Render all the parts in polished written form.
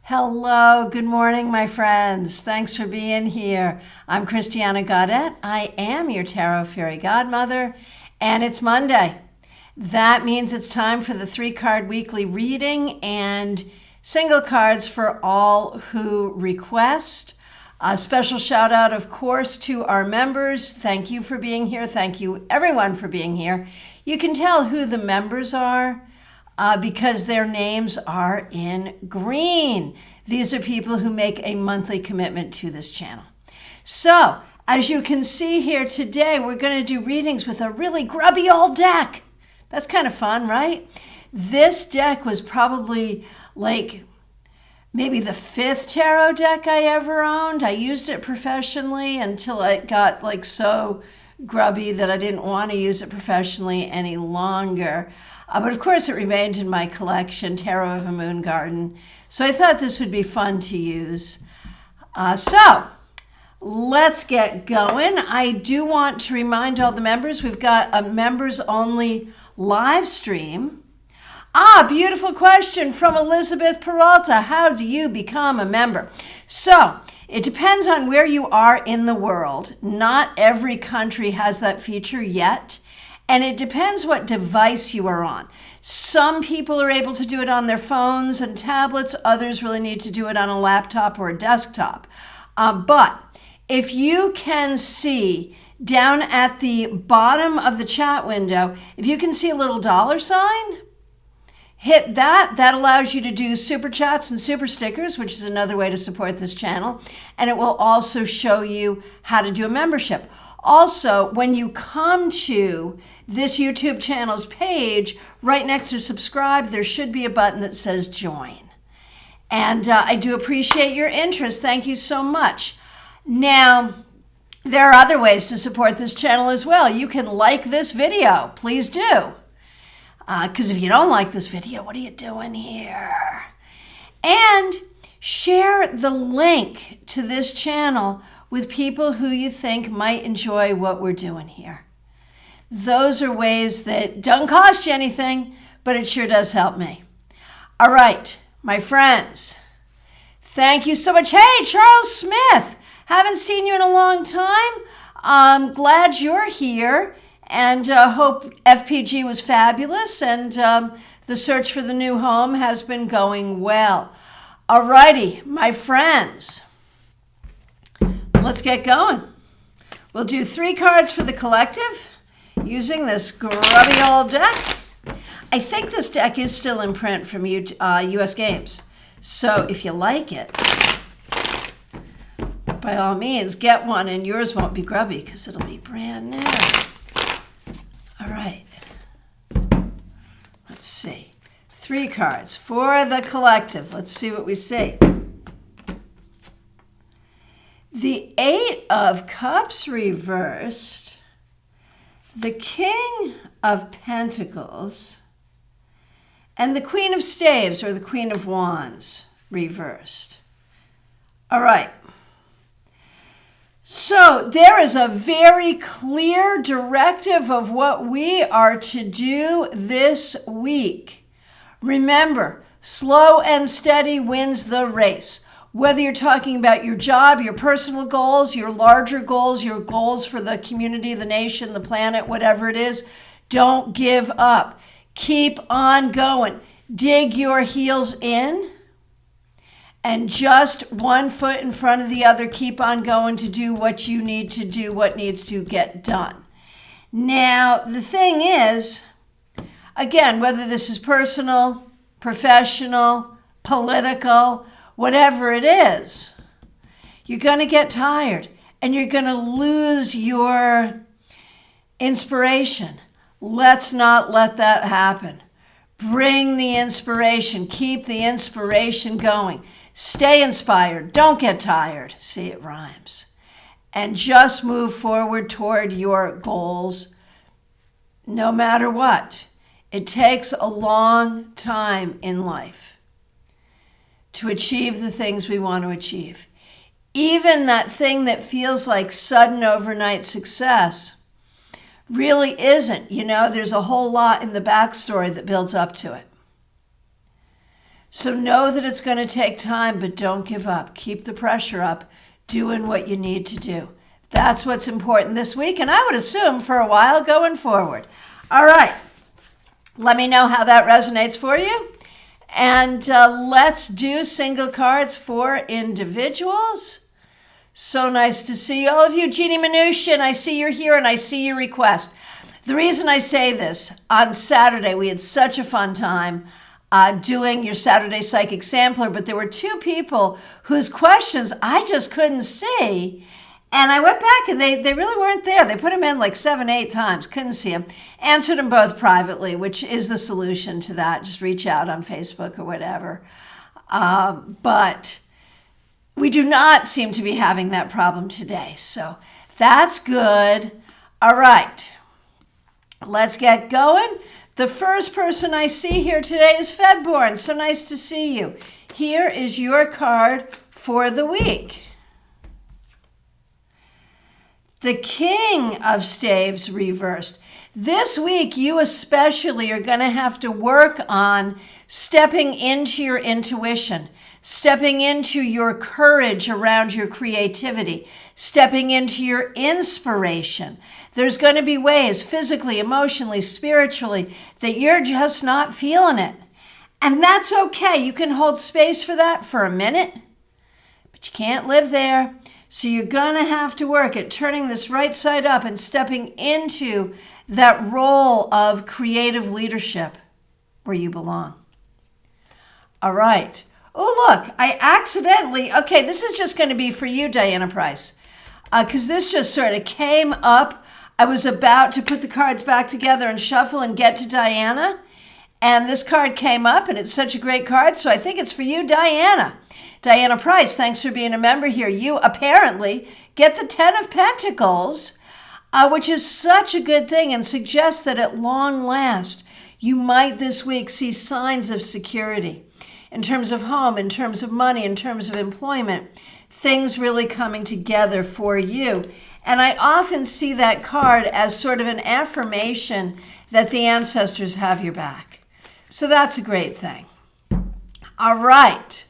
Hello, good morning, my friends. Thanks for being here. I'm Christina Gaudet. I am your Tarot Fairy Godmother, and it's Monday. That means it's time for the 3-card weekly reading and single cards for all who request. A special shout out, of course, to our members. Thank you for being here. Thank you, everyone, for being here. You can tell who the members are because their names are in green. These are people who make a monthly commitment to this channel. So, as you can see here today, we're going to do readings with a really grubby old deck. That's kind of fun, right? This deck was probably like maybe the 5th tarot deck I ever owned. I used it professionally until it got like so grubby that I didn't want to use it professionally any longer. But of course it remained in my collection, Tarot of a Moon Garden. So I thought this would be fun to use. So let's get going. I do want to remind all the members, we've got a members only live stream. Beautiful question from Elizabeth Peralta. How do you become a member? So it depends on where you are in the world. Not every country has that feature yet. And it depends what device you are on. Some people are able to do it on their phones and tablets. Others really need to do it on a laptop or a desktop. But if you can see down at the bottom of the chat window, if you can see a little $sign, hit that. That allows you to do super chats and super stickers, which is another way to support this channel. And it will also show you how to do a membership. Also, when you come to this YouTube channel's page, right next to subscribe, there should be a button that says join. And I do appreciate your interest. Thank you so much. Now, there are other ways to support this channel as well. You can like this video. Please do. Because if you don't like this video, what are you doing here? And share the link to this channel with people who you think might enjoy what we're doing here. Those are ways that don't cost you anything, but it sure does help me. All right, my friends, thank you so much. Hey, Charles Smith, haven't seen you in a long time. I'm glad you're here and hope FPG was fabulous and the search for the new home has been going well. All righty, my friends. Let's get going. We'll do 3 cards for the collective using this grubby old deck. I think this deck is still in print from US Games. So if you like it, by all means, get one and yours won't be grubby because it'll be brand new. All right. Let's see. 3 cards for the collective. Let's see what we see. The 8 of Cups reversed, the King of Pentacles, and the Queen of Staves, or the Queen of Wands, reversed. All right. So there is a very clear directive of what we are to do this week. Remember, slow and steady wins the race. Whether you're talking about your job, your personal goals, your larger goals, your goals for the community, the nation, the planet, whatever it is, don't give up. Keep on going. Dig your heels in and just one foot in front of the other. Keep on going to do what you need to do, what needs to get done. Now, the thing is, again, whether this is personal, professional, political, whatever it is, you're going to get tired and you're going to lose your inspiration. Let's not let that happen. Bring the inspiration. Keep the inspiration going. Stay inspired. Don't get tired. See, it rhymes. And just move forward toward your goals no matter what. It takes a long time in life to achieve the things we want to achieve. Even that thing that feels like sudden overnight success really isn't. You know, there's a whole lot in the backstory that builds up to it. So know that it's going to take time, but don't give up. Keep the pressure up, doing what you need to do. That's what's important this week, and I would assume for a while going forward. All right. Let me know how that resonates for you. And let's do single cards for individuals. So nice to see all of you. Jeannie Mnuchin, I see you're here and I see your request. The reason I say this, on Saturday, we had such a fun time doing your Saturday Psychic Sampler, but there were two people whose questions I just couldn't see. And I went back and they really weren't there. They put them in like 7, 8 times. Couldn't see them. Answered them both privately, which is the solution to that. Just reach out on Facebook or whatever. But we do not seem to be having that problem today. So that's good. All right. Let's get going. The first person I see here today is Febborn. So nice to see you. Here is your card for the week. The King of Staves reversed. This week, you especially are going to have to work on stepping into your intuition, stepping into your courage around your creativity, stepping into your inspiration. There's going to be ways, physically, emotionally, spiritually, that you're just not feeling it. And that's okay. You can hold space for that for a minute, but you can't live there. So you're going to have to work at turning this right side up and stepping into that role of creative leadership where you belong. All right. Oh, look, I accidentally, okay, this is just going to be for you, Diana Price, because this just sort of came up. I was about to put the cards back together and shuffle and get to Diana, and this card came up, and it's such a great card, so I think it's for you, Diana. Diana Price, thanks for being a member here. You apparently get the 10 of Pentacles, which is such a good thing and suggests that at long last, you might this week see signs of security in terms of home, in terms of money, in terms of employment, things really coming together for you. And I often see that card as sort of an affirmation that the ancestors have your back. So that's a great thing. All right.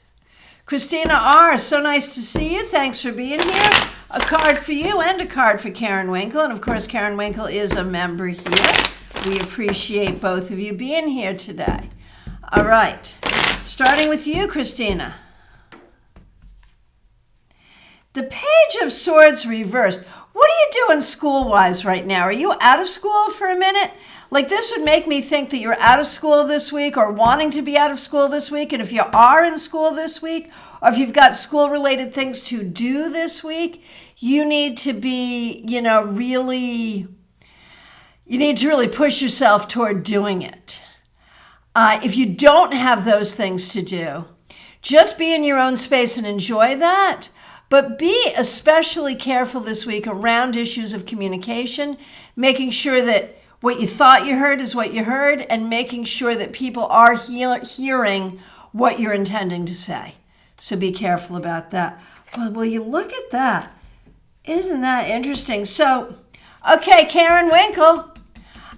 Christina R., so nice to see you. Thanks for being here. A card for you and a card for Karen Winkle. And of course, Karen Winkle is a member here. We appreciate both of you being here today. All right. Starting with you, Christina. The Page of Swords reversed. What are you doing school-wise right now? Are you out of school for a minute? Like, this would make me think that you're out of school this week or wanting to be out of school this week. And if you are in school this week, or if you've got school-related things to do this week, you need to be, really push yourself toward doing it. If you don't have those things to do, just be in your own space and enjoy that. But be especially careful this week around issues of communication, making sure that what you thought you heard is what you heard, and making sure that people are hearing what you're intending to say. So be careful about that. Well, will you look at that? Isn't that interesting? So, okay, Karen Winkle,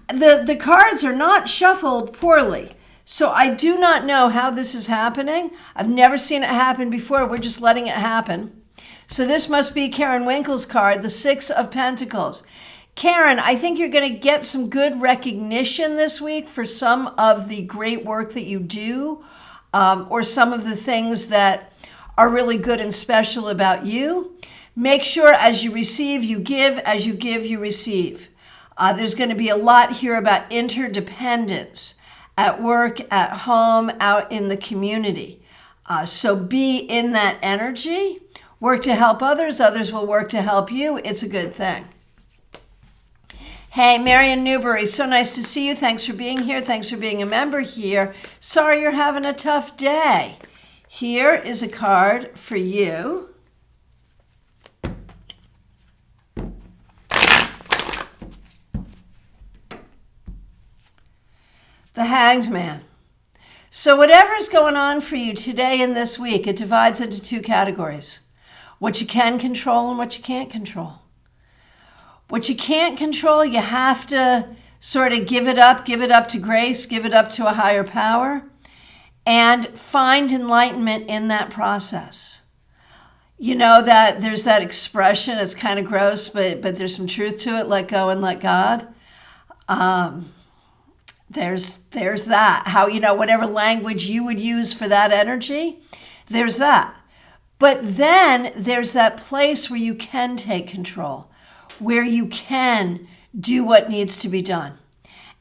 the cards are not shuffled poorly. So I do not know how this is happening. I've never seen it happen before. We're just letting it happen. So this must be Karen Winkle's card, the 6 of Pentacles. Karen, I think you're going to get some good recognition this week for some of the great work that you do, or some of the things that are really good and special about you. Make sure as you receive, you give. As you give, you receive. There's going to be a lot here about interdependence at work, at home, out in the community. So be in that energy. Work to help others. Others will work to help you. It's a good thing. Hey, Marion Newbury, so nice to see you. Thanks for being here. Thanks for being a member here. Sorry you're having a tough day. Here is a card for you. The Hanged Man. So whatever's going on for you today and this week, it divides into 2 categories. What you can control and what you can't control. What you can't control, you have to sort of give it up to grace, give it up to a higher power. and find enlightenment in that process. You know that there's that expression, it's kind of gross, but there's some truth to it, let go and let God. There's that. How, whatever language you would use for that energy, there's that. But then there's that place where you can take control, where you can do what needs to be done.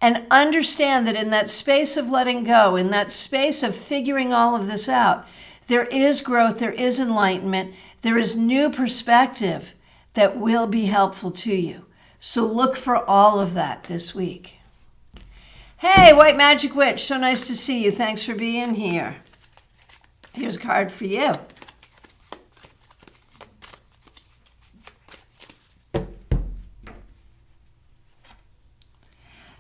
And understand that in that space of letting go, in that space of figuring all of this out, there is growth, there is enlightenment, there is new perspective that will be helpful to you. So look for all of that this week. Hey, White Magic Witch, so nice to see you. Thanks for being here. Here's a card for you.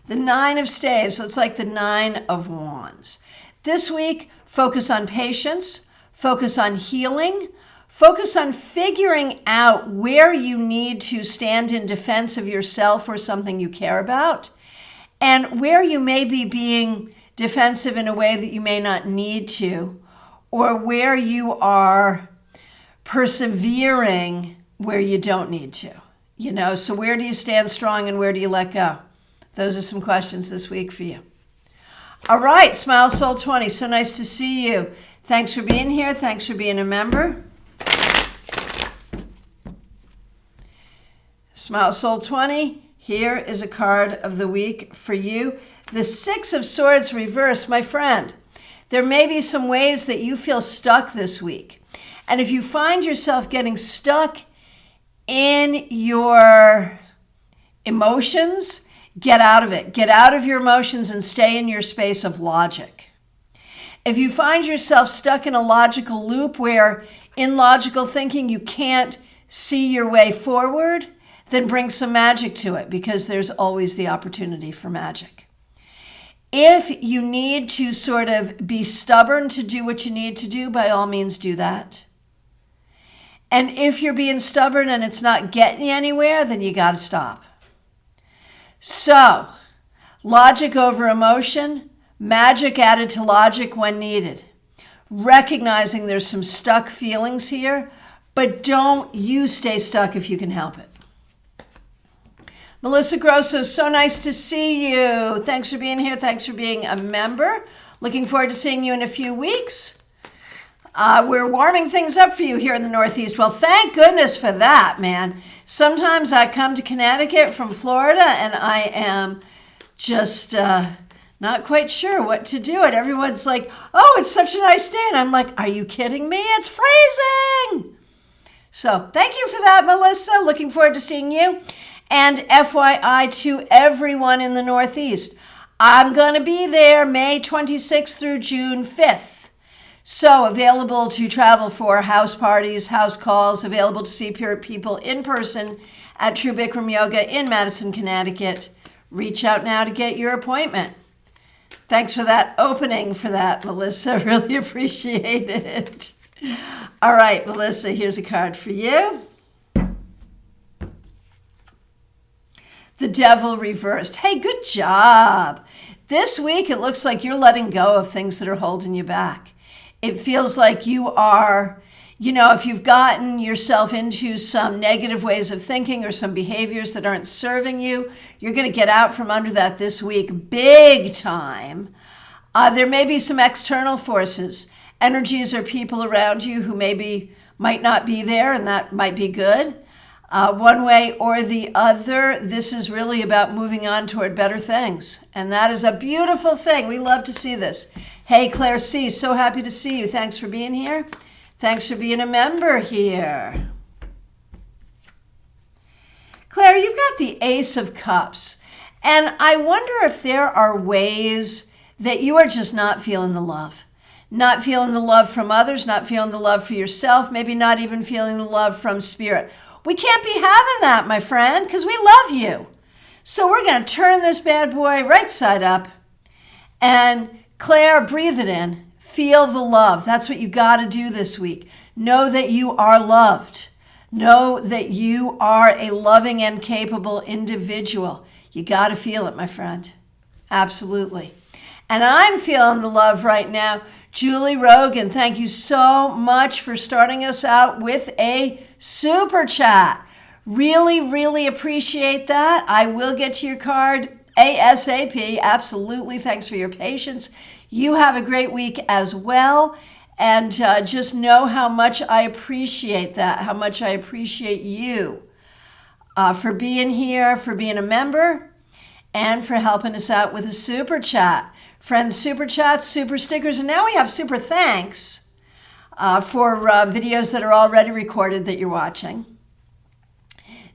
The Nine of Staves, so it's like the Nine of Wands. This week, focus on patience, focus on healing, focus on figuring out where you need to stand in defense of yourself or something you care about, and where you may be being defensive in a way that you may not need to, or where you are persevering where you don't need to. So where do you stand strong and where do you let go? Those are some questions this week for you. All right, Smile Soul 20, so nice to see you. Thanks for being here. Thanks for being a member. Smile Soul 20, here is a card of the week for you. The Six of Swords reversed, my friend. There may be some ways that you feel stuck this week. And if you find yourself getting stuck in your emotions, get out of it. Get out of your emotions and stay in your space of logic. If you find yourself stuck in a logical loop where in logical thinking you can't see your way forward, then bring some magic to it, because there's always the opportunity for magic. If you need to sort of be stubborn to do what you need to do, by all means do that. And if you're being stubborn and it's not getting you anywhere, then you got to stop. So, logic over emotion, magic added to logic when needed. Recognizing there's some stuck feelings here, but don't you stay stuck if you can help it. Melissa Grosso, so nice to see you. Thanks for being here. Thanks for being a member. Looking forward to seeing you in a few weeks. We're warming things up for you here in the Northeast. Well, thank goodness for that, man. Sometimes I come to Connecticut from Florida and I am just not quite sure what to do. And everyone's like, oh, it's such a nice day. And I'm like, are you kidding me? It's freezing. So thank you for that, Melissa. Looking forward to seeing you. And FYI to everyone in the Northeast, I'm going to be there May 26th through June 5th. So available to travel for house parties, house calls, available to see people in person at True Bikram Yoga in Madison, Connecticut. Reach out now to get your appointment. Thanks for that opening for that, Melissa. Really appreciate it. All right, Melissa, here's a card for you. The Devil reversed. Hey, good job. This week, it looks like you're letting go of things that are holding you back. It feels like you are, if you've gotten yourself into some negative ways of thinking or some behaviors that aren't serving you, you're going to get out from under that this week big time. There may be some external forces, energies or people around you who might not be there, and that might be good. One way or the other, this is really about moving on toward better things. And that is a beautiful thing. We love to see this. Hey, Claire C., so happy to see you. Thanks for being here. Thanks for being a member here. Claire, you've got the Ace of Cups. And I wonder if there are ways that you are just not feeling the love. Not feeling the love from others, not feeling the love for yourself, maybe not even feeling the love from spirit. We can't be having that, my friend, because we love you. So we're going to turn this bad boy right side up. And Claire, breathe it in. Feel the love. That's what you got to do this week. Know that you are loved. Know that you are a loving and capable individual. You got to feel it, my friend. Absolutely. And I'm feeling the love right now. Julie Rogan, thank you so much for starting us out with a super chat. Really, really appreciate that. I will get to your card ASAP. Absolutely. Thanks for your patience. You have a great week as well. And just know how much I appreciate that, how much I appreciate you for being here, for being a member, and for helping us out with a super chat. Friends, super chats, super stickers, and now we have super thanks for videos that are already recorded that you're watching.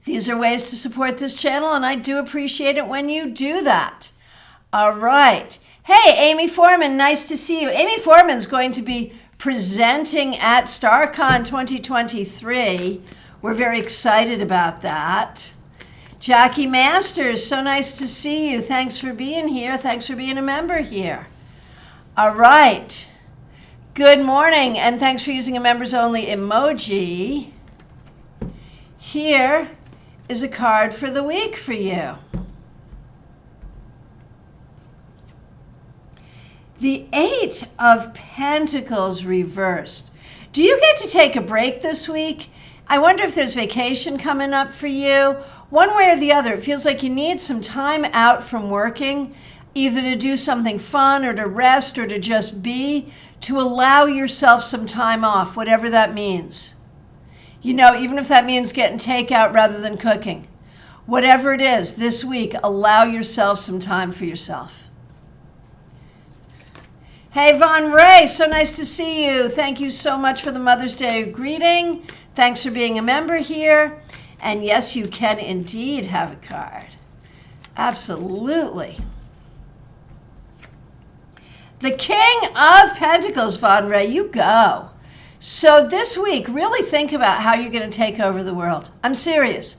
These are ways to support this channel, and I do appreciate it when you do that. All right. Hey, Amy Foreman, nice to see you. Amy Foreman's going to be presenting at StarCon 2023. We're very excited about that. Jackie Masters, so nice to see you. Thanks for being here. Thanks for being a member here. All right. Good morning, and thanks for using a members only emoji. Here is a card for the week for you. The Eight of Pentacles reversed. Do you get to take a break this week? I wonder if there's vacation coming up for you. One way or the other, it feels like you need some time out from working, either to do something fun or to rest or to just be, to allow yourself some time off, whatever that means. You know, even if that means getting takeout rather than cooking. Whatever it is, this week, allow yourself some time for yourself. Hey, Von Ray, so nice to see you. Thank you so much for the Mother's Day greeting. Thanks for being a member here. And yes, you can indeed have a card. Absolutely. The King of Pentacles, Von Ray, you go. So this week, really think about how you're going to take over the world. I'm serious.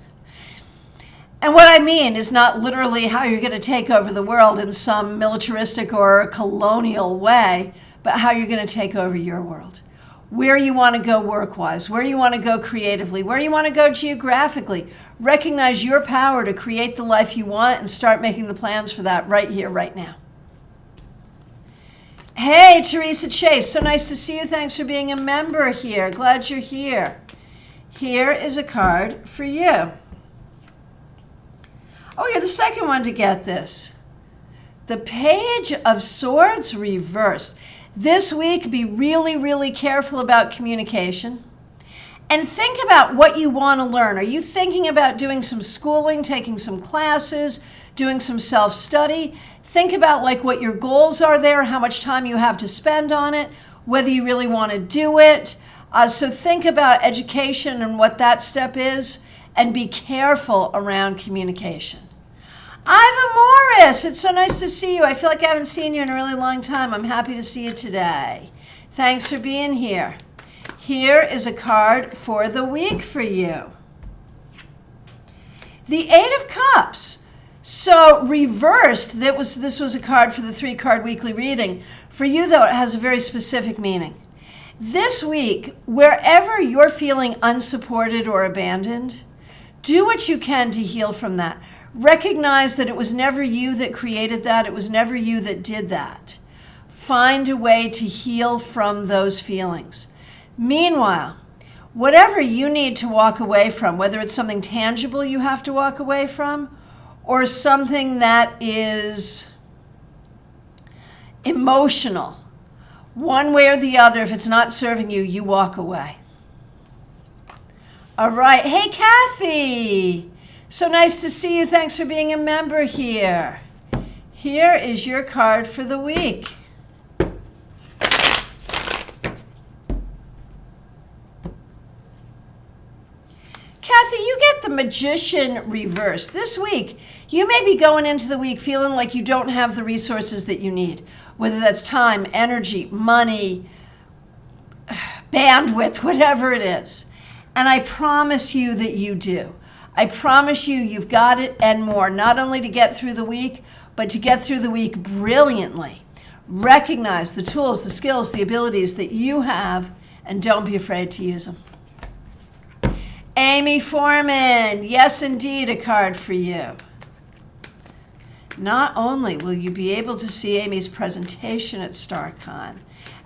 And what I mean is not literally how you're going to take over the world in some militaristic or colonial way, but how you're going to take over your world. Where you want to go work-wise, where you want to go creatively, where you want to go geographically. Recognize your power to create the life you want and start making the plans for that right here, right now. Hey, Teresa Chase, so nice to see you. Thanks for being a member here. Glad you're here. Here is a card for you. Oh, you're the second one to get this. The Page of Swords reversed. This week, be really, really careful about communication. And think about what you want to learn. Are you thinking about doing some schooling, taking some classes, doing some self-study? Think about like what your goals are there, how much time you have to spend on it, whether you really want to do it. So think about education and what that step is, and be careful around communication. Iva Morris, it's so nice to see you. I feel like I haven't seen you in a really long time. I'm happy to see you today. Thanks for being here. Here is a card for the week for you. The Eight of Cups. So reversed, this was a card for the 3-card weekly reading. For you, though, it has a very specific meaning. This week, wherever you're feeling unsupported or abandoned, do what you can to heal from that. Recognize that it was never you that created that. It was never you that did that. Find a way to heal from those feelings. Meanwhile, whatever you need to walk away from, whether it's something tangible you have to walk away from, or something that is emotional, one way or the other, if it's not serving you, you walk away. All right. Hey, Kathy. So nice to see you. Thanks for being a member here. Here is your card for the week. Kathy, you get the Magician reversed. This week, you may be going into the week feeling like you don't have the resources that you need, whether that's time, energy, money, bandwidth, whatever it is. And I promise you that you do. I promise you, you've got it and more, not only to get through the week, but to get through the week brilliantly. Recognize the tools, the skills, the abilities that you have, and don't be afraid to use them. Amy Foreman, yes, indeed, a card for you. Not only will you be able to see Amy's presentation at StarCon,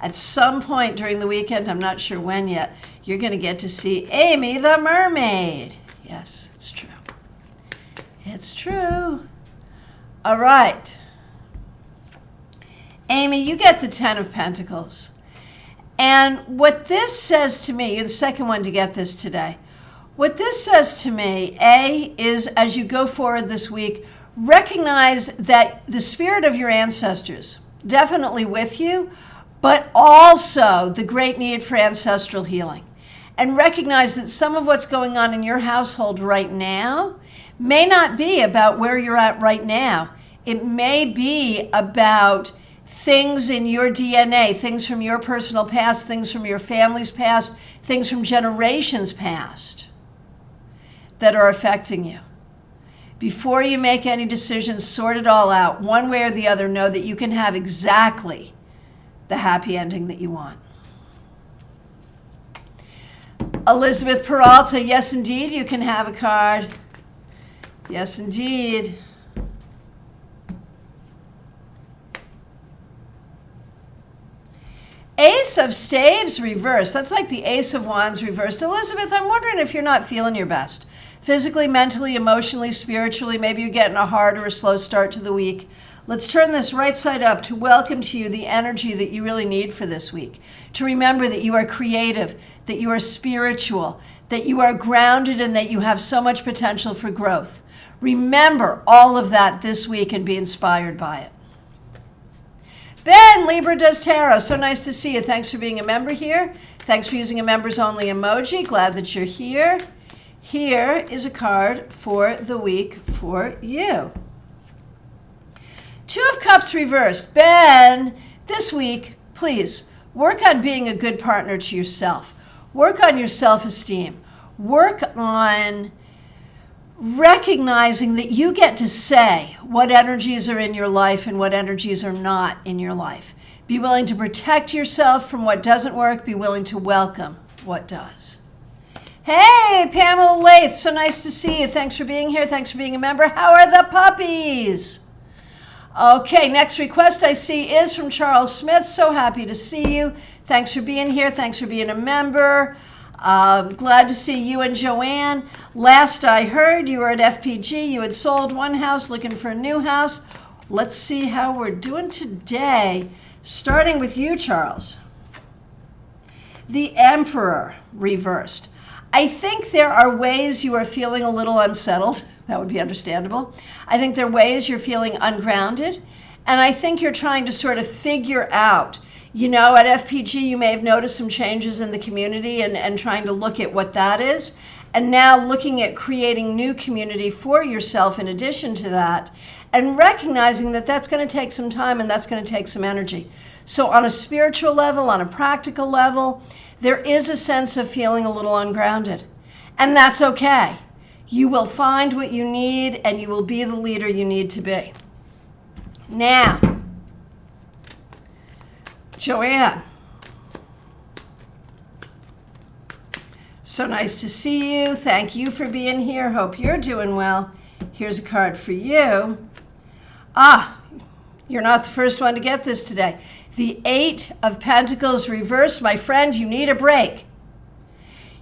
At some point during the weekend, I'm not sure when yet, you're going to get to see Amy the mermaid. Yes, it's true. It's true. All right. Amy, you get the 10 of Pentacles. And what this says to me, you're the second one to get this today. What this says to me, is as you go forward this week, recognize that the spirit of your ancestors, definitely with you, but also the great need for ancestral healing. And recognize that some of what's going on in your household right now may not be about where you're at right now. It may be about things in your DNA, things from your personal past, things from your family's past, things from generations past that are affecting you. Before you make any decisions, sort it all out. One way or the other, know that you can have exactly the happy ending that you want. Elizabeth Peralta, yes, indeed, you can have a card. Yes, indeed. Ace of Staves reversed. That's like the Ace of Wands reversed. Elizabeth, I'm wondering if you're not feeling your best. Physically, mentally, emotionally, spiritually, maybe you're getting a hard or a slow start to the week. Let's turn this right side up to welcome to you the energy that you really need for this week. To remember that you are creative, that you are spiritual, that you are grounded, and that you have so much potential for growth. Remember all of that this week and be inspired by it. Ben, Libra Does Tarot. So nice to see you. Thanks for being a member here. Thanks for using a members only emoji. Glad that you're here. Here is a card for the week for you. Two of Cups reversed. Ben, this week, please work on being a good partner to yourself. Work on your self-esteem. Work on recognizing that you get to say what energies are in your life and what energies are not in your life. Be willing to protect yourself from what doesn't work. Be willing to welcome what does. Hey, Pamela Lath, so nice to see you. Thanks for being here. Thanks for being a member. How are the puppies? Okay, next request I see is from Charles Smith. So happy to see you. Thanks for being here. Thanks for being a member. Glad to see you and Joanne. Last I heard, you were at FPG. You had sold one house, looking for a new house. Let's see how we're doing today. Starting with you, Charles. The Emperor reversed. I think there are ways you are feeling a little unsettled. That would be understandable. I think there are ways you're feeling ungrounded. And I think you're trying to sort of figure out, you know, at FPG, you may have noticed some changes in the community and trying to look at what that is. And now looking at creating new community for yourself in addition to that, and recognizing that that's going to take some time and that's going to take some energy. So on a spiritual level, on a practical level, there is a sense of feeling a little ungrounded. And that's okay. You will find what you need and you will be the leader you need to be. Now, Joanne. So nice to see you. Thank you for being here. Hope you're doing well. Here's a card for you. You're not the first one to get this today. The Eight of Pentacles reversed. My friend, you need a break.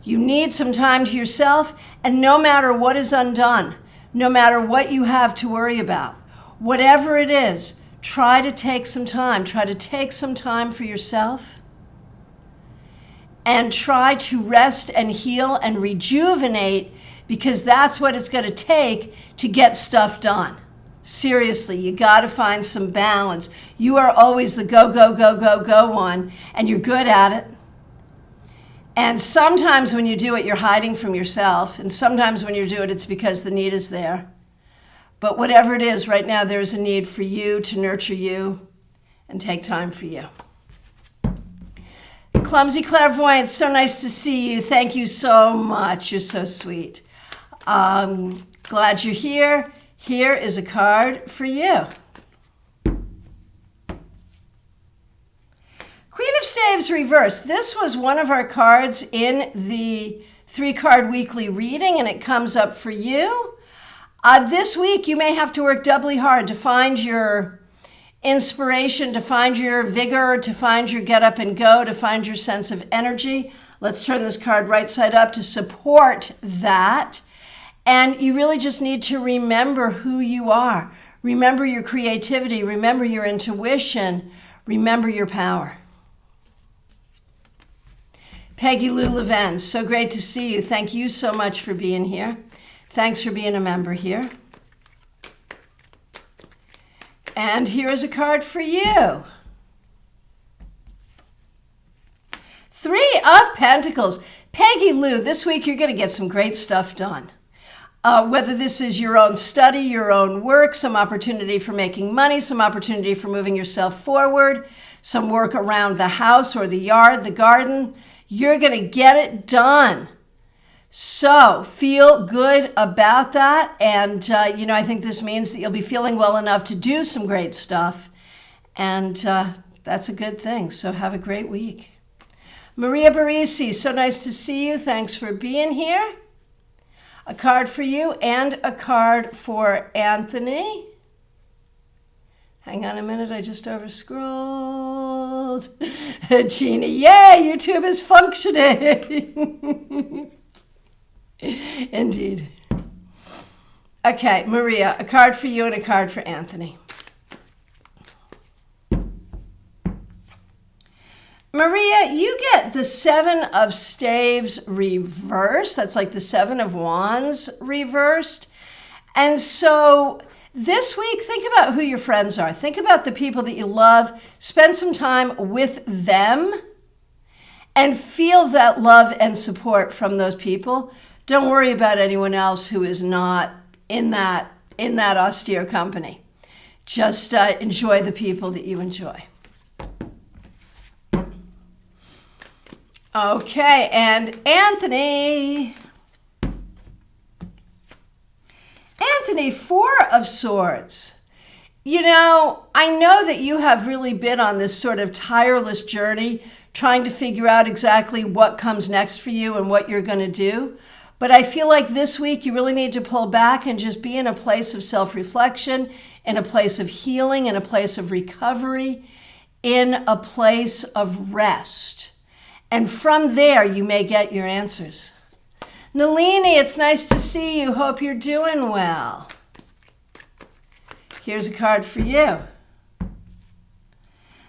You need some time to yourself, and no matter what is undone, no matter what you have to worry about, whatever it is, try to take some time. Try to take some time for yourself and try to rest and heal and rejuvenate, because that's what it's going to take to get stuff done. Seriously, you got to find some balance. You are always the go, go, go, go, go one, and you're good at it. And sometimes when you do it, you're hiding from yourself. And sometimes when you do it, it's because the need is there. But whatever it is, right now, there's a need for you to nurture you and take time for you. Clumsy Clairvoyant, so nice to see you. Thank you so much. You're so sweet. Glad you're here. Here is a card for you. Queen of Staves reversed. This was one of our cards in the 3-card weekly reading, and it comes up for you. This week, you may have to work doubly hard to find your inspiration, to find your vigor, to find your get up and go, to find your sense of energy. Let's turn this card right side up to support that. And you really just need to remember who you are. Remember your creativity. Remember your intuition. Remember your power. Peggy Lou Leven, so great to see you. Thank you so much for being here. Thanks for being a member here. And here is a card for you. 3 of Pentacles. Peggy Lou, this week you're going to get some great stuff done. Whether this is your own study, your own work, some opportunity for making money, some opportunity for moving yourself forward, some work around the house or the yard, the garden, you're going to get it done. So feel good about that. And, I think this means that you'll be feeling well enough to do some great stuff. And that's a good thing. So have a great week. Maria Barisi, so nice to see you. Thanks for being here. A card for you and a card for Anthony. Hang on a minute, I just overscrolled. Gina, yay, YouTube is functioning. Indeed. Okay, Maria, a card for you and a card for Anthony. Maria, you get the 7 of Staves reversed. That's like the 7 of Wands reversed. And so this week, think about who your friends are. Think about the people that you love. Spend some time with them and feel that love and support from those people. Don't worry about anyone else who is not in that austere company. Just enjoy the people that you enjoy. Okay, and Anthony. Anthony, 4 of Swords. I know that you have really been on this sort of tireless journey trying to figure out exactly what comes next for you and what you're going to do. But I feel like this week you really need to pull back and just be in a place of self-reflection, in a place of healing, in a place of recovery, in a place of rest. And from there, you may get your answers. Nalini, it's nice to see you. Hope you're doing well. Here's a card for you.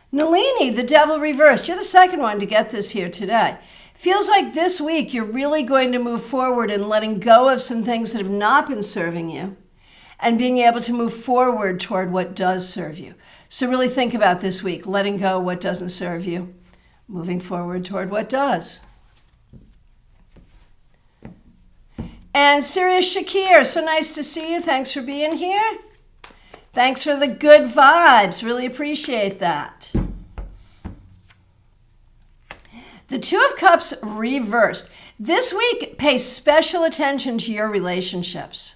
Nalini, the Devil reversed. You're the second one to get this here today. Feels like this week you're really going to move forward and letting go of some things that have not been serving you and being able to move forward toward what does serve you. So really think about this week, letting go what doesn't serve you, moving forward toward what does. And Sirius Shakir, so nice to see you. Thanks for being here. Thanks for the good vibes. Really appreciate that. The 2 of Cups reversed. This week, pay special attention to your relationships.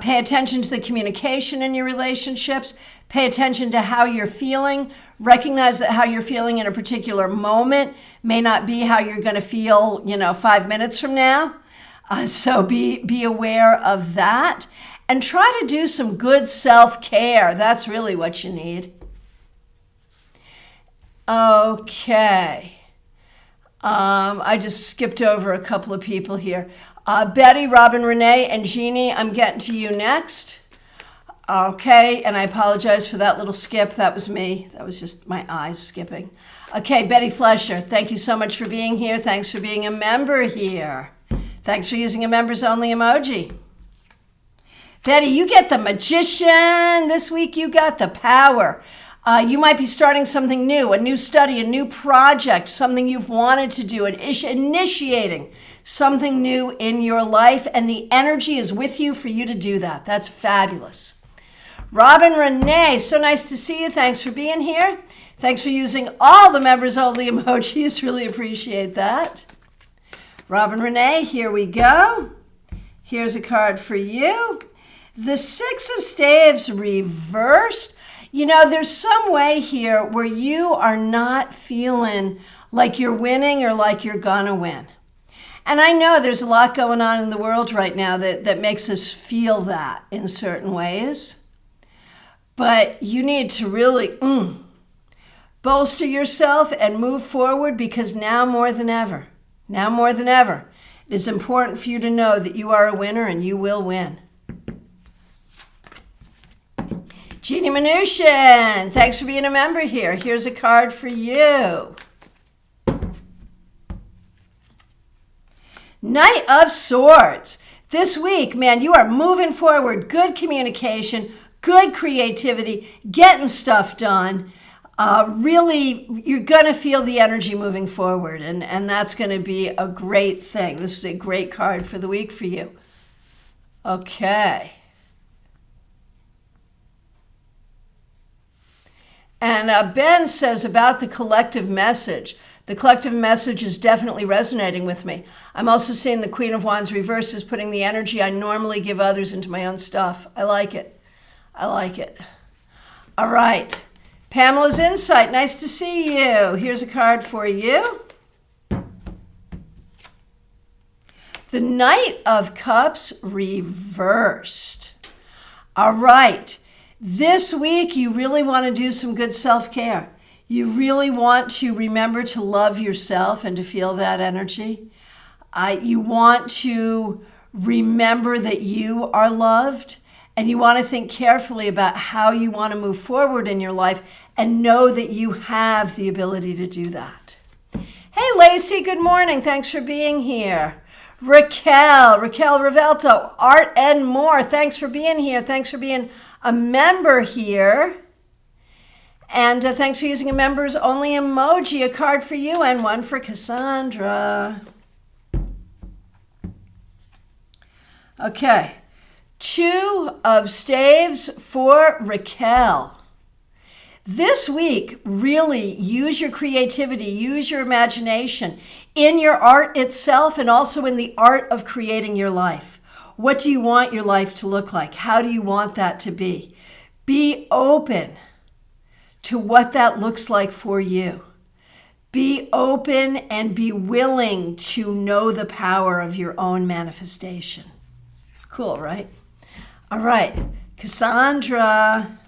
Pay attention to the communication in your relationships. Pay attention to how you're feeling. Recognize that how you're feeling in a particular moment may not be how you're going to feel, 5 minutes from now. So be aware of that. And try to do some good self-care. That's really what you need. Okay. I just skipped over a couple of people here. Betty, Robin, Renee, and Jeannie, I'm getting to you next. Okay, and I apologize for that little skip. That was me. That was just my eyes skipping. Okay, Betty Flesher, thank you so much for being here. Thanks for being a member here. Thanks for using a members only emoji. Betty, you get the Magician. This week you got the Power. You might be starting something new, a new study, a new project, something you've wanted to do, initiating something new in your life, and the energy is with you for you to do that. That's fabulous. Robin Renee, so nice to see you. Thanks for being here. Thanks for using all the members only emojis. Really appreciate that. Robin Renee, here we go. Here's a card for you. The 6 of Staves reversed. There's some way here where you are not feeling like you're winning or like you're gonna win. And I know there's a lot going on in the world right now that makes us feel that in certain ways. but you need to really bolster yourself and move forward, because now more than ever, it is important for you to know that you are a winner and you will win. Jeannie Mnuchin, thanks for being a member here. Here's a card for you. Knight of Swords. This week, man, you are moving forward. Good communication, good creativity, getting stuff done. Really, you're going to feel the energy moving forward, and that's going to be a great thing. This is a great card for the week for you. Okay. And Ben says about the collective message. The collective message is definitely resonating with me. I'm also seeing the Queen of Wands reverse is putting the energy I normally give others into my own stuff. I like it. All right. Pamela's Insight, nice to see you. Here's a card for you. The Knight of Cups reversed. All right. This week, you really want to do some good self-care. You really want to remember to love yourself and to feel that energy. You want to remember that you are loved, and you want to think carefully about how you want to move forward in your life and know that you have the ability to do that. Hey, Lacey, good morning. Thanks for being here. Raquel Revelto, Art and More. Thanks for being here. Thanks for being a member here. And thanks for using a members only emoji. A card for you and one for Cassandra. Okay. 2 of Staves for Raquel. This week, really use your creativity, use your imagination in your art itself and also in the art of creating your life. What do you want your life to look like? How do you want that to be? Be open to what that looks like for you. Be open and be willing to know the power of your own manifestation. Cool, right? All right, Cassandra,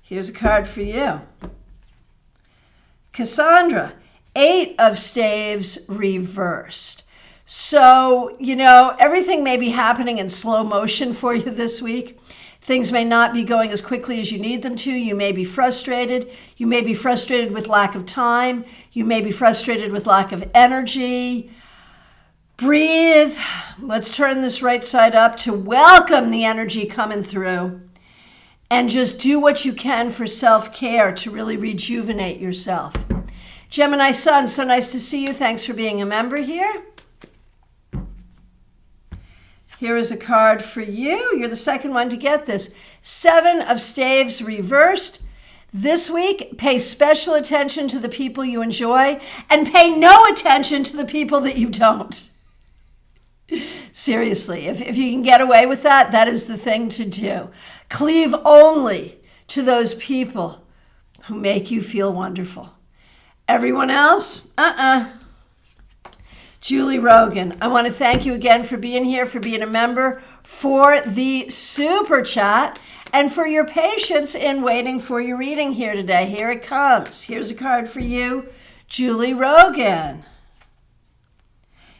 here's a card for you. Cassandra, 8 of Staves reversed. So, everything may be happening in slow motion for you this week. Things may not be going as quickly as you need them to. You may be frustrated. You may be frustrated with lack of time. You may be frustrated with lack of energy. Breathe. Let's turn this right side up to welcome the energy coming through. And just do what you can for self-care to really rejuvenate yourself. Gemini Sun, so nice to see you. Thanks for being a member here. Here is a card for you. You're the second one to get this. 7 of Staves reversed. This week, pay special attention to the people you enjoy and pay no attention to the people that you don't. Seriously, if you can get away with that, that is the thing to do. Cleave only to those people who make you feel wonderful. Everyone else, Julie Rogan, I want to thank you again for being here, for being a member, for the super chat, and for your patience in waiting for your reading here today. Here it comes. Here's a card for you, Julie Rogan.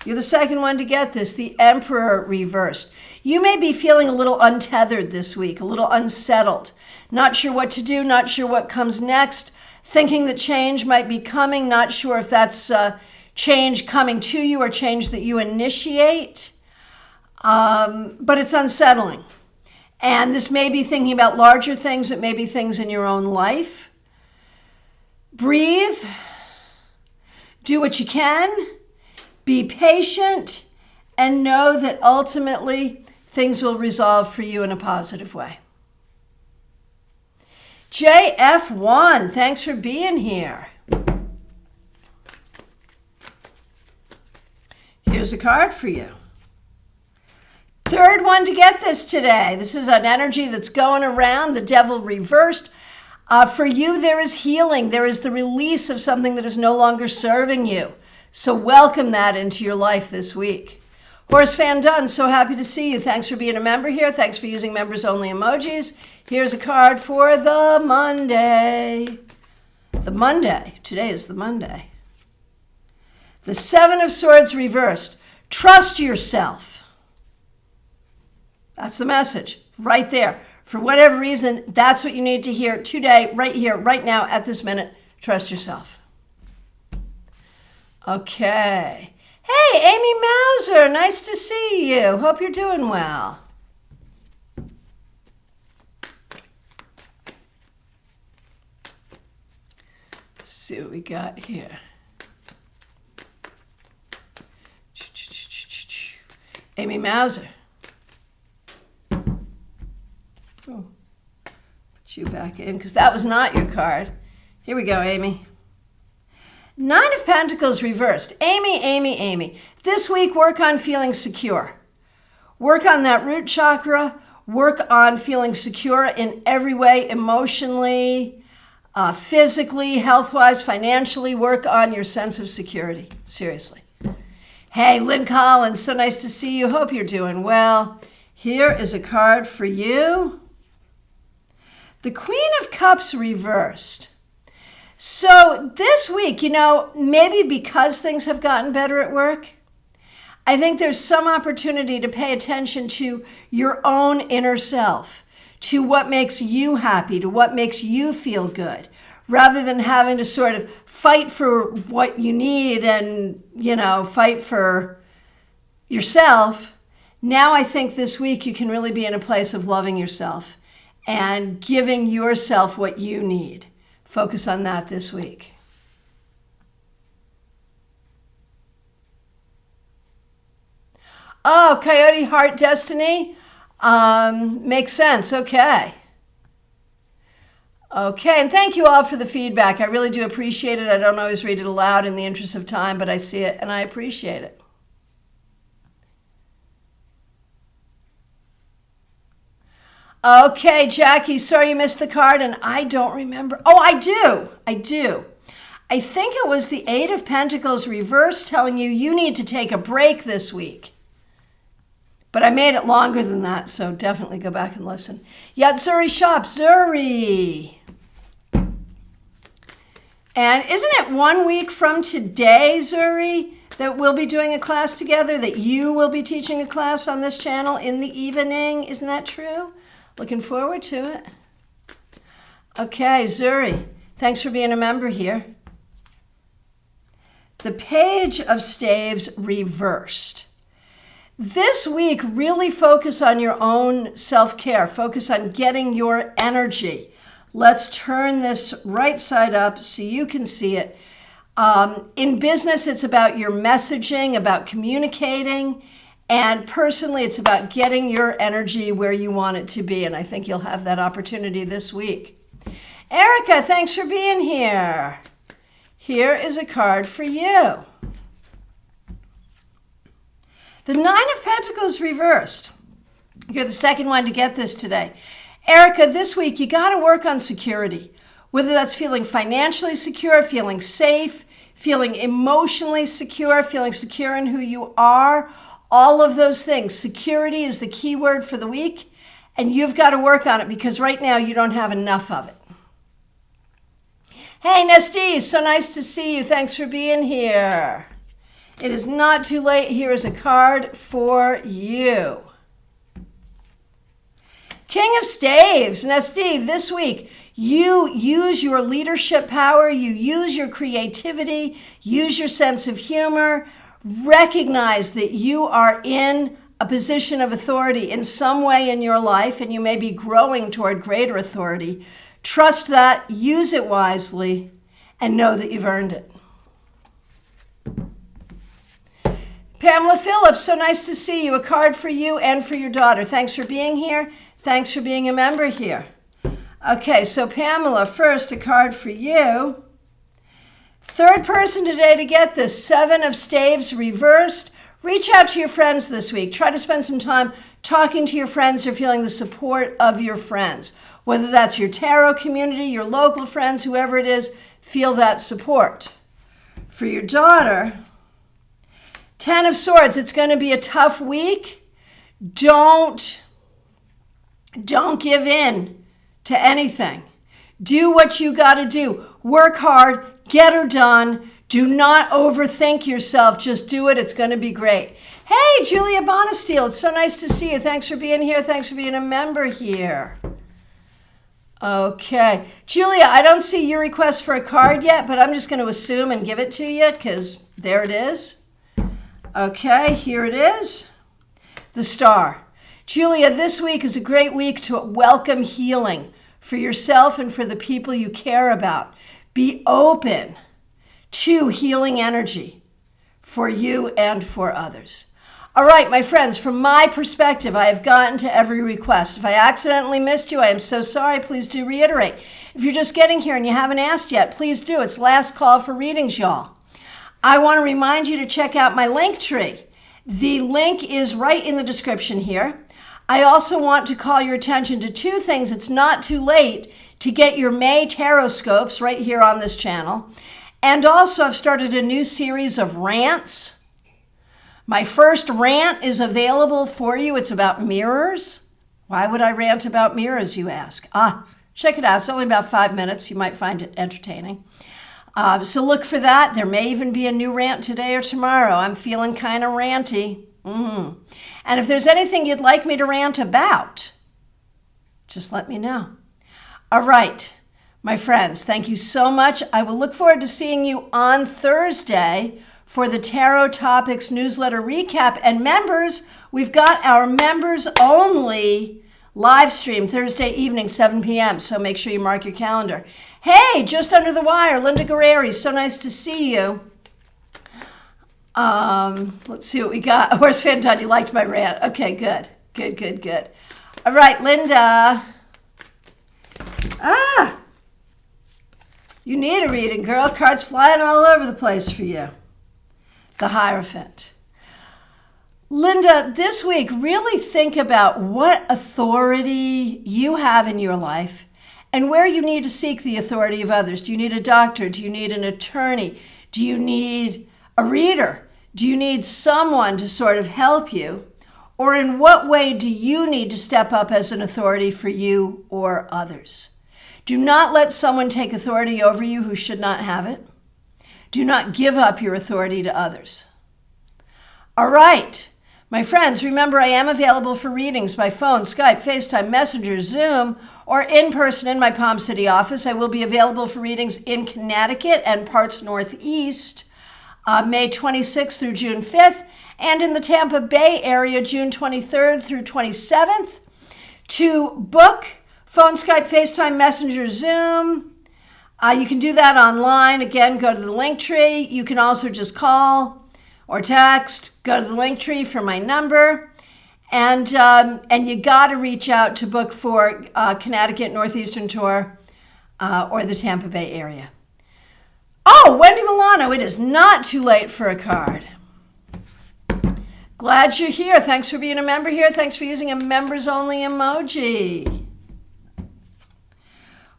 You're the second one to get this, the Emperor reversed. You may be feeling a little untethered this week, a little unsettled, not sure what to do, not sure what comes next, thinking that change might be coming, not sure if that's change coming to you or change that you initiate, but it's unsettling. And this may be thinking about larger things, it may be things in your own life. Breathe, do what you can, be patient, and know that ultimately things will resolve for you in a positive way. JF1, thanks for being here. Here's a card for you. Third one to get this today. This is an energy that's going around, the Devil reversed. For you, there is healing. There is the release of something that is no longer serving you. So welcome that into your life this week. Horse Fan Dunn, so happy to see you. Thanks for being a member here. Thanks for using members-only emojis. Here's a card for the Monday. The Monday. Today is the Monday. The Seven of Swords reversed. Trust yourself. That's the message right there. For whatever reason, that's what you need to hear today, right here, right now, at this minute. Trust yourself. Okay. Hey, Amy Mauser, nice to see you. Hope you're doing well. Let's see what we got here. Amy Mauser. Oh, put you back in, because that was not your card. Here we go, Amy. Nine of Pentacles reversed. Amy. This week, work on feeling secure. Work on that root chakra. Work on feeling secure in every way, emotionally, physically, health-wise, financially. Work on your sense of security. Seriously. Hey, Lynn Collins, so nice to see you. Hope you're doing well. Here is a card for you. The Queen of Cups reversed. So this week, maybe because things have gotten better at work, I think there's some opportunity to pay attention to your own inner self, to what makes you happy, to what makes you feel good, rather than having to sort of fight for what you need and, fight for yourself. Now I think this week you can really be in a place of loving yourself and giving yourself what you need. Focus on that this week. Oh, Coyote Heart Destiny. Makes sense. Okay. Okay, and thank you all for the feedback. I really do appreciate it. I don't always read it aloud in the interest of time, but I see it and I appreciate it. Okay, Jackie, sorry you missed the card, and I don't remember. Oh, I do. I think it was the Eight of Pentacles reversed telling you need to take a break this week. But I made it longer than that, so definitely go back and listen. Yatsuri Shop, Zuri. And isn't it 1 week from today, Zuri, that we'll be doing a class together, that you will be teaching a class on this channel in the evening? Isn't that true? Looking forward to it. Okay, Zuri, thanks for being a member here. The Page of Staves reversed. This week, really focus on your own self-care. Focus on getting your energy. Let's turn this right side up so you can see it. In business, it's about your messaging, about communicating. And personally, it's about getting your energy where you want it to be. And I think you'll have that opportunity this week. Erica, thanks for being here. Here is a card for you. The Nine of Pentacles reversed. You're the second one to get this today. Erica, this week, you got to work on security. Whether that's feeling financially secure, feeling safe, feeling emotionally secure, feeling secure in who you are. All of those things. Security is the key word for the week, and you've got to work on it because right now you don't have enough of it. Hey, Nestie, so nice to see you. Thanks for being here. It is not too late. Here is a card for you. King of Staves, Nestie, this week, you use your leadership power, you use your creativity, use your sense of humor. Recognize that you are in a position of authority in some way in your life, and you may be growing toward greater authority. Trust that, use it wisely, and know that you've earned it. Pamela Phillips, so nice to see you. A card for you and for your daughter. Thanks for being here. Thanks for being a member here. Okay, so Pamela, first, a card for you. Third person today to get this, Seven of Staves reversed. Reach out to your friends this week. Try to spend some time talking to your friends or feeling the support of your friends. Whether that's your tarot community, your local friends, whoever it is, feel that support. For your daughter, Ten of Swords, it's going to be a tough week. Don't give in to anything. Do what you got to do. Work hard, get her done. Do not overthink yourself. Just do it. It's going to be great. Hey, Julia Bonesteel, it's so nice to see you. Thanks for being here. Thanks for being a member here. Okay. Julia, I don't see your request for a card yet, but I'm just going to assume and give it to you because there it is. Okay, here it is. The Star. Julia, this week is a great week to welcome healing for yourself and for the people you care about. Be open to healing energy for you and for others. All right, my friends, from my perspective, I have gotten to every request. If I accidentally missed you, I am so sorry. Please do reiterate. If you're just getting here and you haven't asked yet, please do. It's last call for readings, y'all. I want to remind you to check out my link tree. The link is right in the description here. I also want to call your attention to two things. It's not too late to get your May tarot scopes right here on this channel. And also, I've started a new series of rants. My first rant is available for you. It's about mirrors. Why would I rant about mirrors, you ask? Check it out. It's only about 5 minutes. You might find it entertaining. So look for that. There may even be a new rant today or tomorrow. I'm feeling kind of ranty. And if there's anything you'd like me to rant about, just let me know. All right, my friends, thank you so much. I will look forward to seeing you on Thursday for the Tarot Topics newsletter recap. And members, we've got our members only live stream Thursday evening, 7 p.m. So make sure you mark your calendar. Hey, just under the wire, Linda Guerreri, so nice to see you. Let's see what we got. Horse Fan Todd, you liked my rant. Okay, good. Good. All right, Linda. You need a reading, girl. Cards flying all over the place for you. The Hierophant. Linda, this week, really think about what authority you have in your life and where you need to seek the authority of others. Do you need a doctor? Do you need an attorney? Do you need a reader? Do you need someone to sort of help you? Or in what way do you need to step up as an authority for you or others? Do not let someone take authority over you who should not have it. Do not give up your authority to others. All right, my friends, remember I am available for readings by phone, Skype, FaceTime, Messenger, Zoom, or in person in my Palm City office. I will be available for readings in Connecticut and parts Northeast, May 26th through June 5th, and in the Tampa Bay area, June 23rd through 27th. To book phone, Skype, FaceTime, Messenger, Zoom, you can do that online. Again, go to the link tree. You can also just call or text. Go to the link tree for my number. And you got to reach out to book for Connecticut Northeastern Tour or the Tampa Bay area. Oh, Wendy Milano, it is not too late for a card. Glad you're here. Thanks for being a member here. Thanks for using a members-only emoji.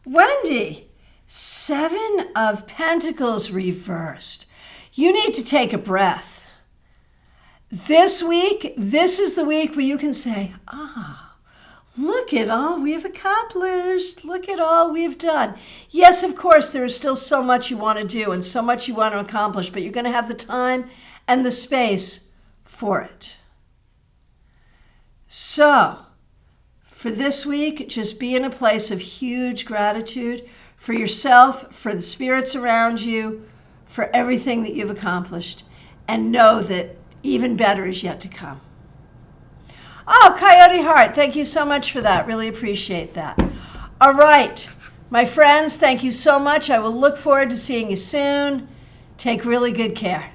Wendy, 7 of Pentacles reversed. You need to take a breath. This week, this is the week where you can say, look at all we've accomplished. Look at all we've done. Yes, of course, there is still so much you want to do and so much you want to accomplish, but you're going to have the time and the space for it. So, for this week, just be in a place of huge gratitude for yourself, for the spirits around you, for everything that you've accomplished, and know that even better is yet to come. Oh, Coyote Heart, thank you so much for that. Really appreciate that. All right, my friends, thank you so much. I will look forward to seeing you soon. Take really good care.